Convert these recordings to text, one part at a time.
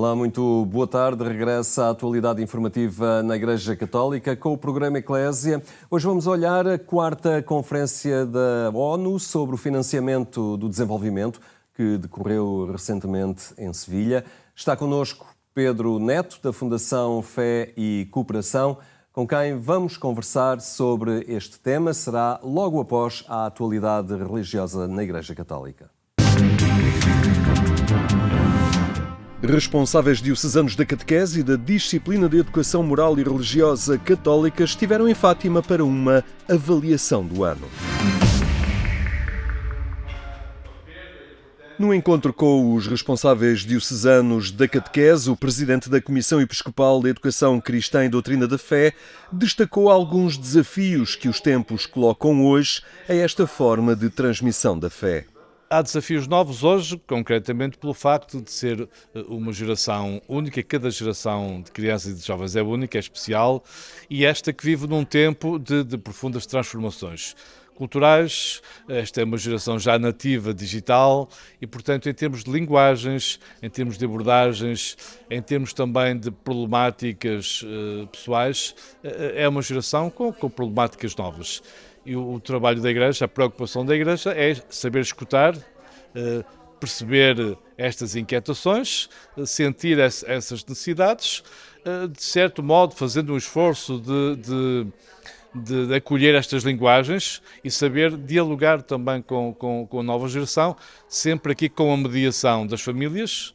Olá, muito boa tarde. Regressa à atualidade informativa na Igreja Católica com o programa Eclésia. Hoje vamos olhar a 4ª Conferência da ONU sobre o financiamento do desenvolvimento, que decorreu recentemente em Sevilha. Está connosco Pedro Neto, da Fundação Fé e Cooperação, com quem vamos conversar sobre este tema. Será logo após a atualidade religiosa na Igreja Católica. Responsáveis diocesanos da catequese e da disciplina de educação moral e religiosa católica estiveram em Fátima para uma avaliação do ano. No encontro com os responsáveis diocesanos da catequese, o presidente da Comissão Episcopal de Educação Cristã e Doutrina da Fé destacou alguns desafios que os tempos colocam hoje a esta forma de transmissão da fé. Há desafios novos hoje, concretamente pelo facto de ser uma geração única, cada geração de crianças e de jovens é única, é especial, e esta que vive num tempo de profundas transformações culturais. Esta é uma geração já nativa digital e, portanto, em termos de linguagens, em termos de abordagens, em termos também de problemáticas pessoais, é uma geração com problemáticas novas. E o trabalho da Igreja, a preocupação da Igreja é saber escutar, perceber estas inquietações, sentir essas necessidades, de certo modo fazendo um esforço de acolher estas linguagens e saber dialogar também com a nova geração, sempre aqui com a mediação das famílias,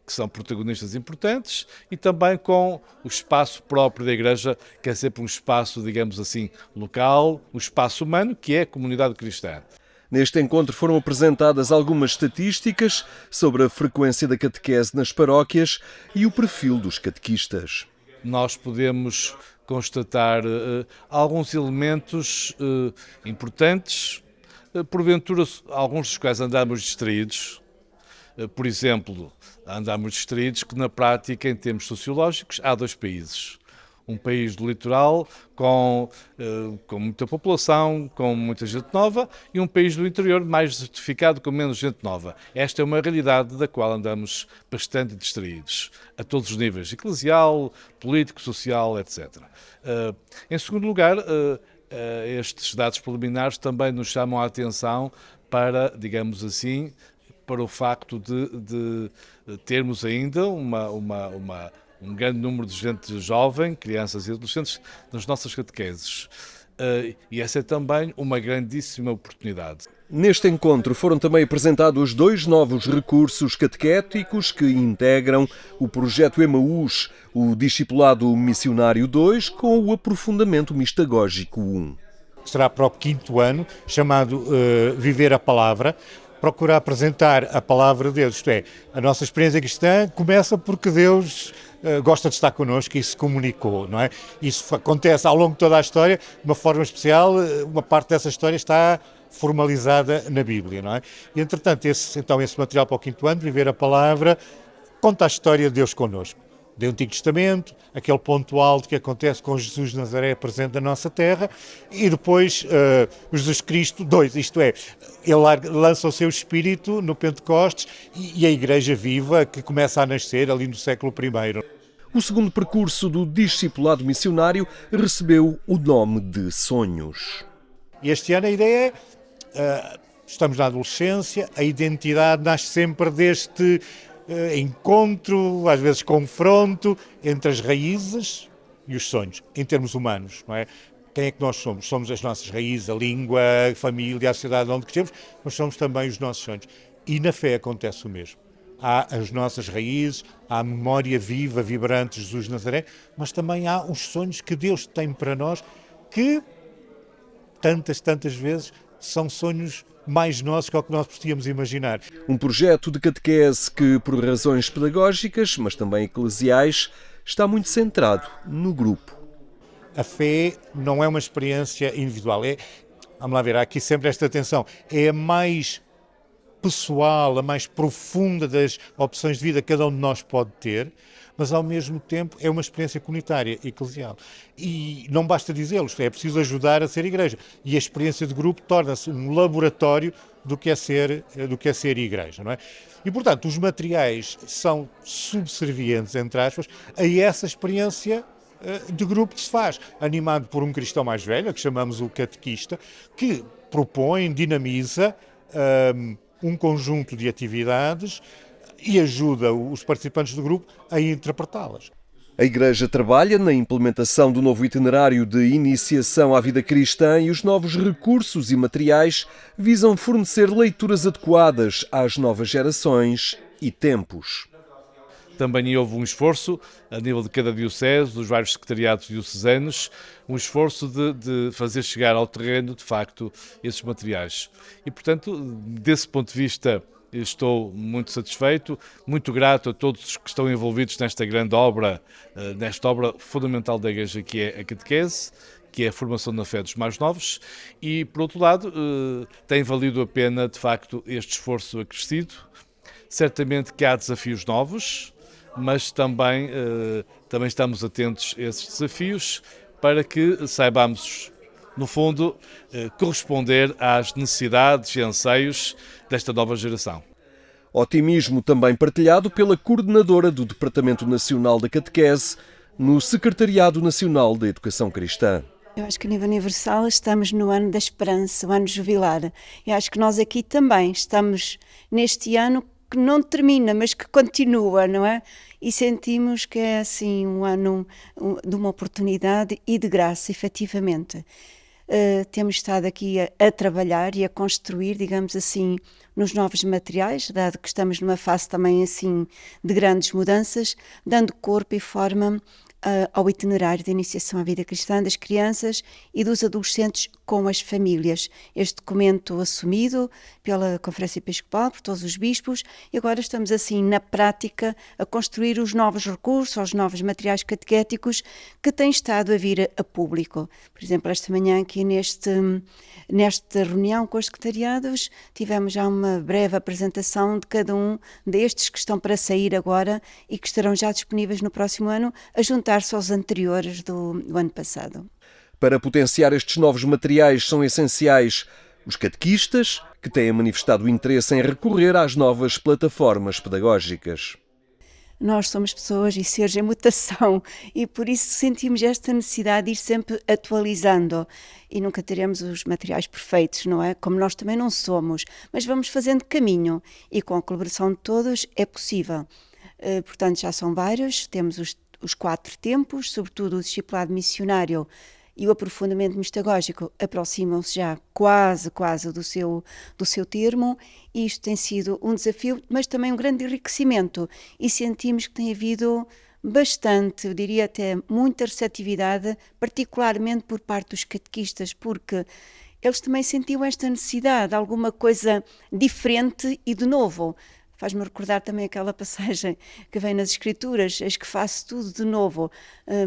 que são protagonistas importantes, e também com o espaço próprio da Igreja, que é sempre um espaço, digamos assim, local, um espaço humano, que é a comunidade cristã. Neste encontro foram apresentadas algumas estatísticas sobre a frequência da catequese nas paróquias e o perfil dos catequistas. Nós podemos constatar alguns elementos importantes, porventura alguns dos quais andamos distraídos. Por exemplo, andamos distraídos que na prática, em termos sociológicos, há dois países. Um país do litoral com muita população, com muita gente nova, e um país do interior mais desertificado, com menos gente nova. Esta é uma realidade da qual andamos bastante distraídos, a todos os níveis, eclesial, político, social, etc. Em segundo lugar, estes dados preliminares também nos chamam a atenção para, digamos assim, para o facto de termos ainda um grande número de gente jovem, crianças e adolescentes, nas nossas catequeses. E essa é também uma grandíssima oportunidade. Neste encontro foram também apresentados 2 novos recursos catequéticos que integram o projeto Emaús, o Discipulado Missionário 2, com o Aprofundamento Mistagógico 1. Será para o 5º ano, chamado Viver a Palavra, procurar apresentar a palavra de Deus, isto é, a nossa experiência cristã começa porque Deus gosta de estar connosco e se comunicou, não é? Isso acontece ao longo de toda a história, de uma forma especial, uma parte dessa história está formalizada na Bíblia, não é? E, entretanto, esse material para o 5º ano, Viver a Palavra, conta a história de Deus connosco. Do Antigo Testamento, aquele ponto alto que acontece com Jesus de Nazaré presente na nossa terra, e depois Jesus Cristo 2, isto é, ele lança o seu Espírito no Pentecostes e a Igreja viva que começa a nascer ali no século I. O segundo percurso do discipulado missionário recebeu o nome de Sonhos. Este ano a ideia é, estamos na adolescência, a identidade nasce sempre deste encontro, às vezes confronto, entre as raízes e os sonhos, em termos humanos, não é? Quem é que nós somos? Somos as nossas raízes, a língua, a família, a sociedade onde crescemos, mas somos também os nossos sonhos. E na fé acontece o mesmo. Há as nossas raízes, há a memória viva, vibrante de Jesus de Nazaré, mas também há os sonhos que Deus tem para nós, que tantas vezes são sonhos mais nossos que o que nós podíamos imaginar. Um projeto de catequese que, por razões pedagógicas, mas também eclesiais, está muito centrado no grupo. A fé não é uma experiência individual. Vamos lá ver, há aqui sempre esta tensão. É a mais pessoal, a mais profunda das opções de vida que cada um de nós pode ter, mas ao mesmo tempo é uma experiência comunitária, eclesial. E não basta dizê-lo, isto é preciso ajudar a ser igreja. E a experiência de grupo torna-se um laboratório do que é ser igreja, não é? E, portanto, os materiais são subservientes, entre aspas, a essa experiência de grupo que se faz, animado por um cristão mais velho, que chamamos o catequista, que propõe, dinamiza um conjunto de atividades e ajuda os participantes do grupo a interpretá-las. A Igreja trabalha na implementação do novo itinerário de iniciação à vida cristã e os novos recursos e materiais visam fornecer leituras adequadas às novas gerações e tempos. Também houve um esforço, a nível de cada diocese, dos vários secretariados diocesanos, um esforço de fazer chegar ao terreno, de facto, esses materiais. E, portanto, desse ponto de vista, estou muito satisfeito, muito grato a todos que estão envolvidos nesta grande obra, nesta obra fundamental da Igreja, que é a catequese, que é a formação na fé dos mais novos, e, por outro lado, tem valido a pena, de facto, este esforço acrescido. Certamente que há desafios novos, mas também estamos atentos a esses desafios para que saibamos, no fundo, corresponder às necessidades e anseios desta nova geração. Otimismo também partilhado pela coordenadora do Departamento Nacional da Catequese no Secretariado Nacional da Educação Cristã. Eu acho que a nível universal estamos no ano da esperança, o ano jubilar. Eu acho que nós aqui também estamos neste ano que não termina, mas que continua, não é? E sentimos que é assim um ano de uma oportunidade e de graça, efetivamente. Temos estado aqui a trabalhar e a construir, digamos assim, nos novos materiais, dado que estamos numa fase também assim de grandes mudanças, dando corpo e forma ao itinerário de iniciação à vida cristã das crianças e dos adolescentes com as famílias. Este documento assumido pela Conferência Episcopal, por todos os bispos, e agora estamos assim na prática a construir os novos recursos, os novos materiais catequéticos que têm estado a vir a público. Por exemplo, esta manhã aqui nesta reunião com os secretariados tivemos já uma breve apresentação de cada um destes que estão para sair agora e que estarão já disponíveis no próximo ano, a juntar-se aos anteriores do ano passado. Para potenciar estes novos materiais são essenciais os catequistas, que têm manifestado interesse em recorrer às novas plataformas pedagógicas. Nós somos pessoas e seres em mutação e por isso sentimos esta necessidade de ir sempre atualizando e nunca teremos os materiais perfeitos, não é? Como nós também não somos, mas vamos fazendo caminho e com a colaboração de todos é possível. Portanto, já são vários, temos os 4 tempos, sobretudo o discipulado missionário e o aprofundamento mistagógico aproximam-se já quase do seu termo, e isto tem sido um desafio, mas também um grande enriquecimento, e sentimos que tem havido bastante, eu diria até muita receptividade, particularmente por parte dos catequistas, porque eles também sentiam esta necessidade de alguma coisa diferente e de novo. Faz-me recordar também aquela passagem que vem nas Escrituras: eis que faço tudo de novo,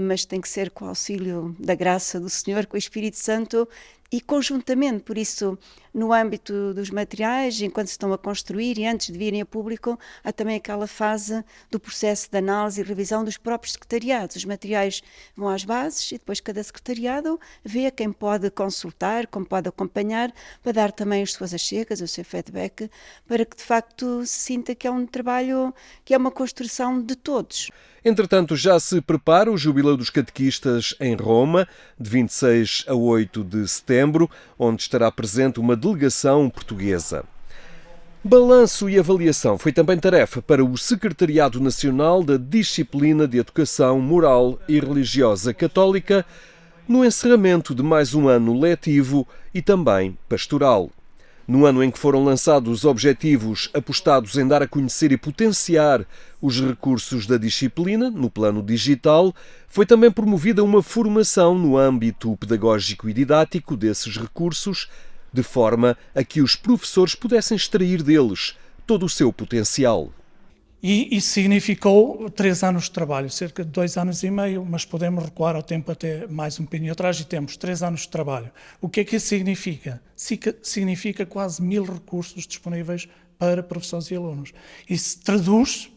mas tem que ser com o auxílio da graça do Senhor, com o Espírito Santo e conjuntamente. Por isso, no âmbito dos materiais, enquanto se estão a construir e antes de virem a público, há também aquela fase do processo de análise e revisão dos próprios secretariados. Os materiais vão às bases e depois cada secretariado vê quem pode consultar, como pode acompanhar, para dar também as suas achegas, o seu feedback, para que de facto se sinta que é um trabalho, que é uma construção de todos. Entretanto, já se prepara o Jubileu dos Catequistas em Roma, de 26 a 8 de setembro, onde estará presente uma delegação portuguesa. Balanço e avaliação foi também tarefa para o Secretariado Nacional da Disciplina de Educação Moral e Religiosa Católica, no encerramento de mais um ano letivo e também pastoral. No ano em que foram lançados os objetivos apostados em dar a conhecer e potenciar os recursos da disciplina no plano digital, foi também promovida uma formação no âmbito pedagógico e didático desses recursos, de forma a que os professores pudessem extrair deles todo o seu potencial. E isso significou 3 anos de trabalho, cerca de 2 anos e meio, mas podemos recuar ao tempo até mais um bocadinho atrás e temos 3 anos de trabalho. O que é que isso significa? Significa quase 1000 recursos disponíveis para professores e alunos. Isso se traduz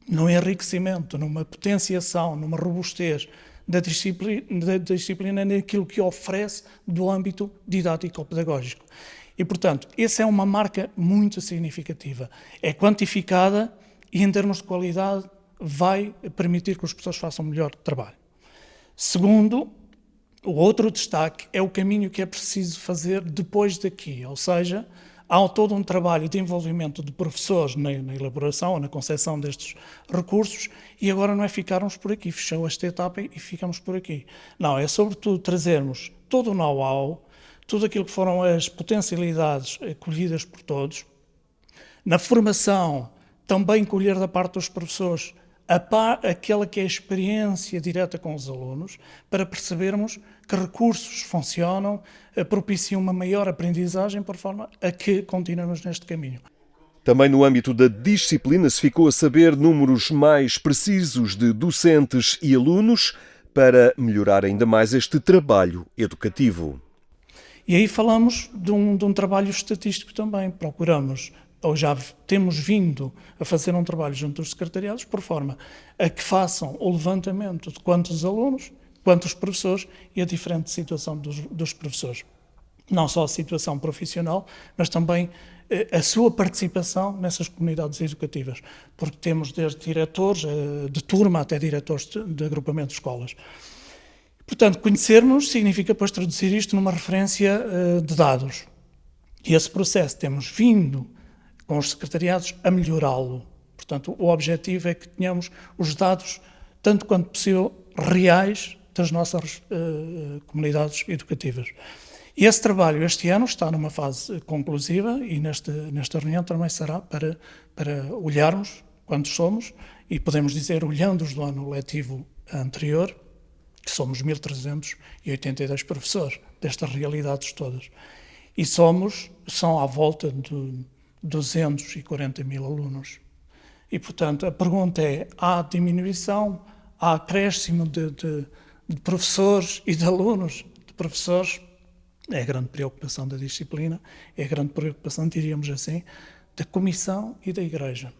no enriquecimento, numa potenciação, numa robustez da disciplina naquilo que oferece do âmbito didático-pedagógico. E, portanto, essa é uma marca muito significativa. É quantificada e, em termos de qualidade, vai permitir que os professores façam melhor trabalho. Segundo, o outro destaque é o caminho que é preciso fazer depois daqui, ou seja, há todo um trabalho de envolvimento de professores na elaboração ou na concepção destes recursos e agora não é ficarmos por aqui, fechou esta etapa e ficamos por aqui. Não, é sobretudo trazermos todo o know-how, tudo aquilo que foram as potencialidades colhidas por todos, na formação também colher da parte dos professores aquela que é a experiência direta com os alunos, para percebermos que recursos funcionam, propiciam uma maior aprendizagem, por forma a que continuemos neste caminho. Também no âmbito da disciplina se ficou a saber números mais precisos de docentes e alunos para melhorar ainda mais este trabalho educativo. E aí falamos de um trabalho estatístico também. Procuramos, ou já temos vindo a fazer um trabalho junto dos secretariados, por forma a que façam o levantamento de quantos alunos, quantos professores e a diferente situação dos professores. Não só a situação profissional, mas também a sua participação nessas comunidades educativas, porque temos desde diretores de turma até diretores de agrupamento de escolas. Portanto, conhecermos significa depois traduzir isto numa referência de dados. E esse processo temos vindo com os secretariados a melhorá-lo. Portanto, o objetivo é que tenhamos os dados, tanto quanto possível, reais das nossas comunidades educativas. E esse trabalho este ano está numa fase conclusiva e nesta reunião também será para olharmos quantos somos e podemos dizer, olhando-os do ano letivo anterior, que somos 1.382 professores destas realidades todas. E são à volta de 240 mil alunos. E, portanto, a pergunta é, há diminuição, há acréscimo de professores e de alunos, de professores? É a grande preocupação da disciplina, é a grande preocupação, diríamos assim, da Comissão e da Igreja.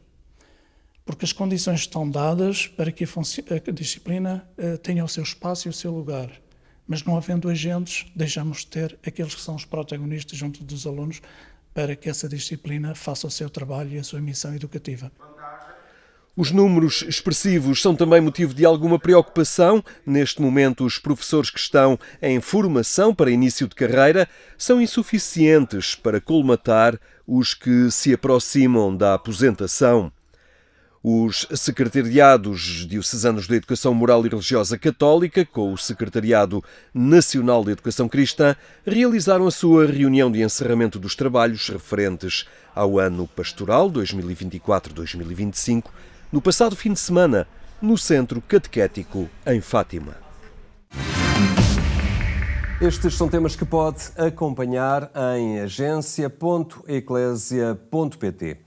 Porque as condições estão dadas para que a disciplina tenha o seu espaço e o seu lugar. Mas não havendo agentes, deixamos de ter aqueles que são os protagonistas junto dos alunos para que essa disciplina faça o seu trabalho e a sua missão educativa. Os números expressivos são também motivo de alguma preocupação. Neste momento, os professores que estão em formação para início de carreira são insuficientes para colmatar os que se aproximam da aposentação. Os secretariados diocesanos de Educação Moral e Religiosa Católica, com o Secretariado Nacional de Educação Cristã, realizaram a sua reunião de encerramento dos trabalhos referentes ao ano pastoral 2024-2025, no passado fim de semana, no Centro Catequético em Fátima. Estes são temas que pode acompanhar em agência.eclesia.pt.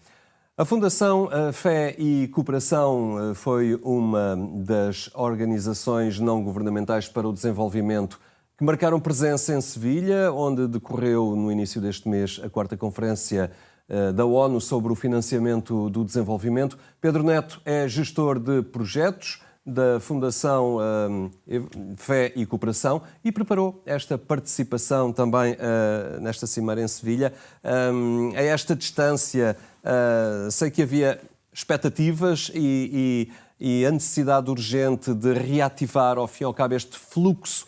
A Fundação Fé e Cooperação foi uma das organizações não governamentais para o desenvolvimento que marcaram presença em Sevilha, onde decorreu no início deste mês a 4ª Conferência da ONU sobre o financiamento do desenvolvimento. Pedro Neto é gestor de projetos da Fundação Fé e Cooperação e preparou esta participação também nesta cimeira em Sevilha. A esta distância, sei que havia expectativas e a necessidade urgente de reativar, ao fim e ao cabo, este fluxo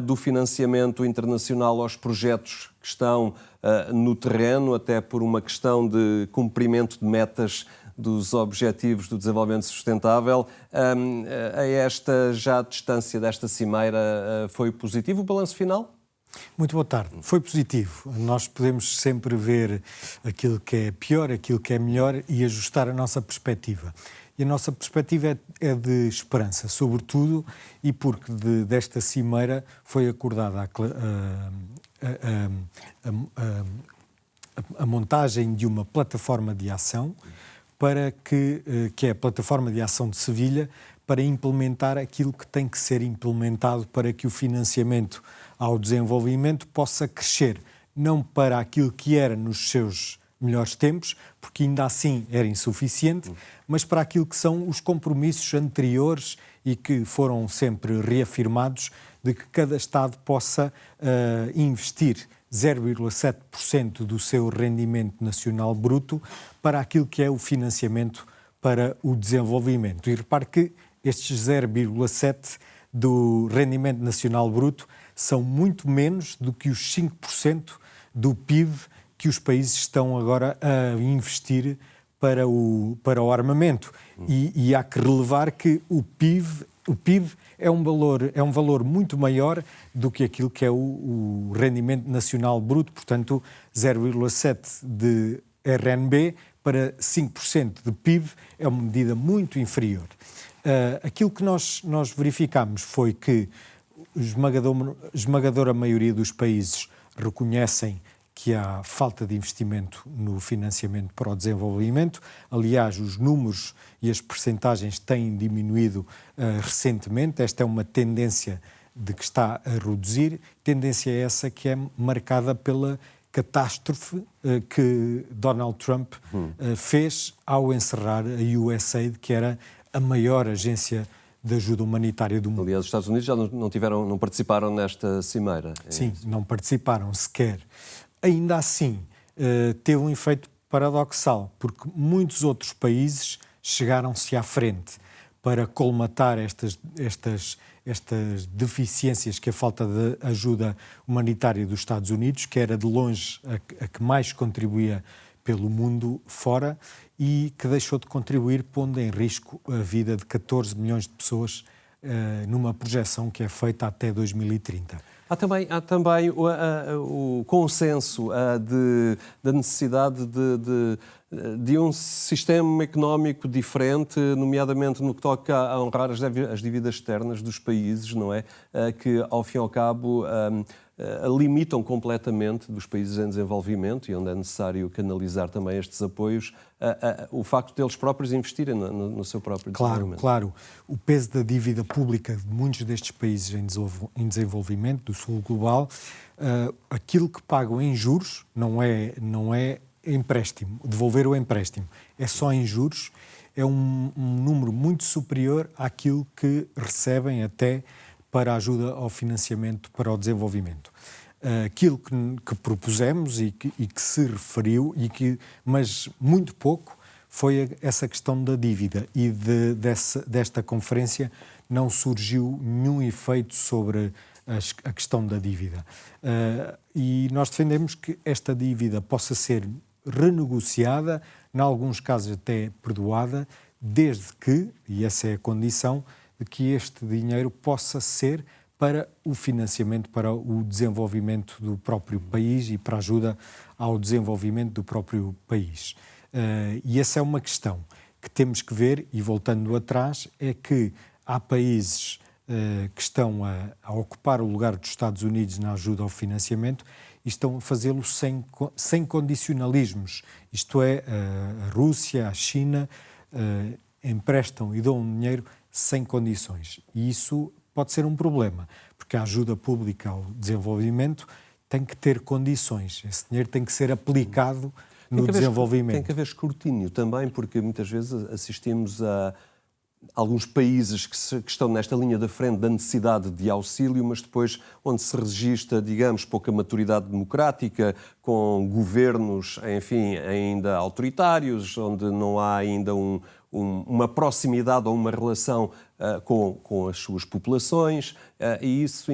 do financiamento internacional aos projetos que estão no terreno, até por uma questão de cumprimento de metas dos Objetivos do Desenvolvimento Sustentável. A esta já distância desta cimeira, foi positivo o balanço final? Muito boa tarde. Foi positivo. Nós podemos sempre ver aquilo que é pior, aquilo que é melhor e ajustar a nossa perspectiva. E a nossa perspectiva é de esperança, sobretudo, e porque desta cimeira foi acordada a montagem de uma plataforma de ação para que é a Plataforma de Ação de Sevilha, para implementar aquilo que tem que ser implementado para que o financiamento ao desenvolvimento possa crescer, não para aquilo que era nos seus melhores tempos, porque ainda assim era insuficiente, mas para aquilo que são os compromissos anteriores e que foram sempre reafirmados de que cada Estado possa investir 0,7% do seu rendimento nacional bruto para aquilo que é o financiamento para o desenvolvimento. E repare que estes 0,7% do rendimento nacional bruto são muito menos do que os 5% do PIB que os países estão agora a investir para o armamento. E há que relevar que o PIB é um valor muito maior do que aquilo que é o rendimento nacional bruto, portanto 0,7% de RNB para 5% de PIB é uma medida muito inferior. Aquilo que nós verificamos foi que a esmagadora maioria dos países reconhecem que há falta de investimento no financiamento para o desenvolvimento. Aliás, os números e as percentagens têm diminuído recentemente. Esta é uma tendência de que está a reduzir. Tendência essa que é marcada pela catástrofe que Donald Trump fez ao encerrar a USAID, que era a maior agência de ajuda humanitária do mundo. Aliás, os Estados Unidos já não participaram nesta cimeira. Sim, não participaram sequer. Ainda assim, teve um efeito paradoxal, porque muitos outros países chegaram-se à frente para colmatar estas deficiências que a falta de ajuda humanitária dos Estados Unidos, que era de longe a que mais contribuía pelo mundo fora e que deixou de contribuir, pondo em risco a vida de 14 milhões de pessoas numa projeção que é feita até 2030. Há também o consenso da necessidade de um sistema económico diferente, nomeadamente no que toca a honrar as dívidas externas dos países, não é? Que, ao fim e ao cabo, limitam completamente dos países em desenvolvimento e onde é necessário canalizar também estes apoios, o facto deles próprios investirem no seu próprio desenvolvimento. Claro. O peso da dívida pública de muitos destes países em desenvolvimento, do sul global, aquilo que pagam em juros não é empréstimo, devolver o empréstimo, é só em juros, é um número muito superior àquilo que recebem até para a ajuda ao financiamento para o desenvolvimento. Aquilo que propusemos e que se referiu, mas muito pouco, foi essa questão da dívida e desta conferência não surgiu nenhum efeito sobre a questão da dívida. E nós defendemos que esta dívida possa ser renegociada, em alguns casos até perdoada, desde que, e essa é a condição, de que este dinheiro possa ser para o financiamento, para o desenvolvimento do próprio país e para a ajuda ao desenvolvimento do próprio país. E essa é uma questão que temos que ver, e voltando atrás, é que há países que estão a ocupar o lugar dos Estados Unidos na ajuda ao financiamento e estão a fazê-lo sem condicionalismos. Isto é, a Rússia, a China emprestam e dão dinheiro sem condições. E isso pode ser um problema, porque a ajuda pública ao desenvolvimento tem que ter condições. Esse dinheiro tem que ser aplicado no desenvolvimento. Tem que haver escrutínio também, porque muitas vezes assistimos a alguns países que estão nesta linha da frente da necessidade de auxílio, mas depois onde se registra, digamos, pouca maturidade democrática, com governos, enfim, ainda autoritários, onde não há ainda uma proximidade ou uma relação com as suas populações, e isso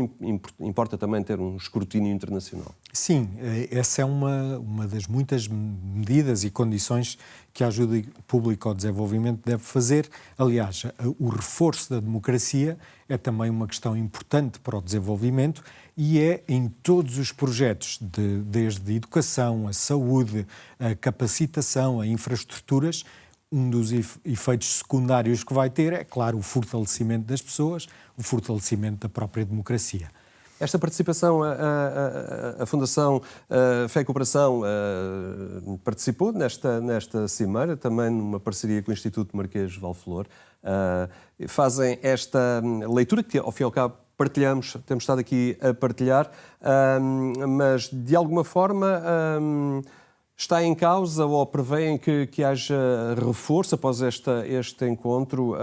importa também ter um escrutínio internacional. Sim, essa é uma das muitas medidas e condições que a ajuda pública ao desenvolvimento deve fazer. Aliás, o reforço da democracia é também uma questão importante para o desenvolvimento e é em todos os projetos, desde a educação, a saúde, a capacitação, a infraestruturas. Um dos efeitos secundários que vai ter é, claro, o fortalecimento das pessoas, o fortalecimento da própria democracia. Esta participação, a Fundação Fé e Cooperação participou nesta cimeira, também numa parceria com o Instituto Marquês de Valflor. Fazem esta leitura que, ao fim e ao cabo, temos estado aqui a partilhar, mas de alguma forma Está em causa ou prevêem que haja reforço após este encontro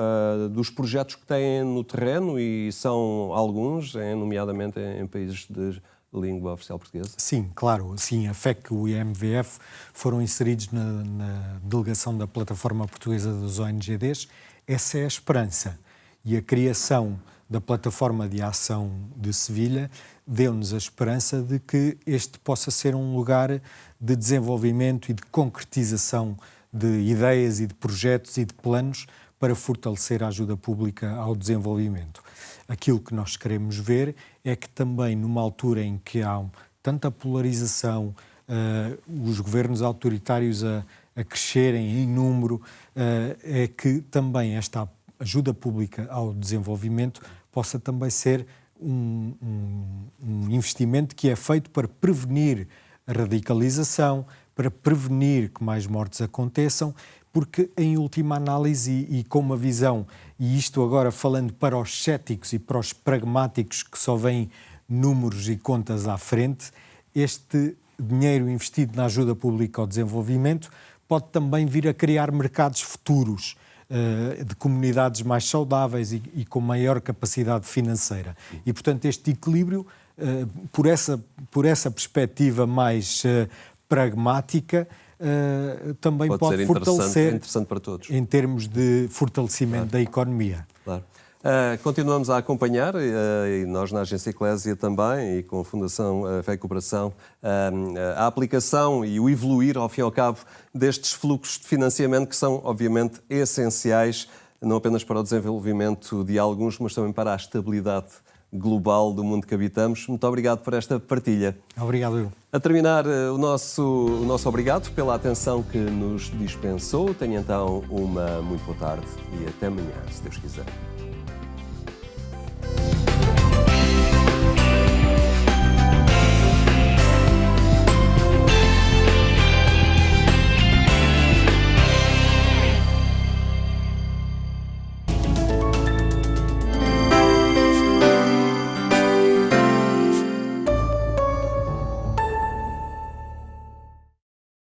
dos projetos que têm no terreno, e são alguns, nomeadamente em países de língua oficial portuguesa? Sim, claro. Sim, a FEC e o IMVF foram inseridos na delegação da Plataforma Portuguesa dos ONGDs. Essa é a esperança. E a criação da Plataforma de Ação de Sevilha deu-nos a esperança de que este possa ser um lugar de desenvolvimento e de concretização de ideias e de projetos e de planos para fortalecer a ajuda pública ao desenvolvimento. Aquilo que nós queremos ver é que também numa altura em que há tanta polarização, os governos autoritários a crescerem em número, é que também esta ajuda pública ao desenvolvimento possa também ser um investimento que é feito para prevenir a radicalização, para prevenir que mais mortes aconteçam, porque em última análise e com uma visão, e isto agora falando para os céticos e para os pragmáticos que só veem números e contas à frente, este dinheiro investido na ajuda pública ao desenvolvimento pode também vir a criar mercados futuros de comunidades mais saudáveis e com maior capacidade financeira. E, portanto, este equilíbrio, por essa perspectiva mais pragmática, também pode fortalecer, interessante para todos, em termos de fortalecimento da economia. Claro. Continuamos a acompanhar, e nós na Agência Eclésia também, e com a Fundação Fé e Cooperação, a aplicação e o evoluir, ao fim e ao cabo, destes fluxos de financiamento que são, obviamente, essenciais, não apenas para o desenvolvimento de alguns, mas também para a estabilidade global do mundo que habitamos. Muito obrigado por esta partilha. Obrigado eu. A terminar, o nosso obrigado pela atenção que nos dispensou. Tenha então uma muito boa tarde e até amanhã, se Deus quiser.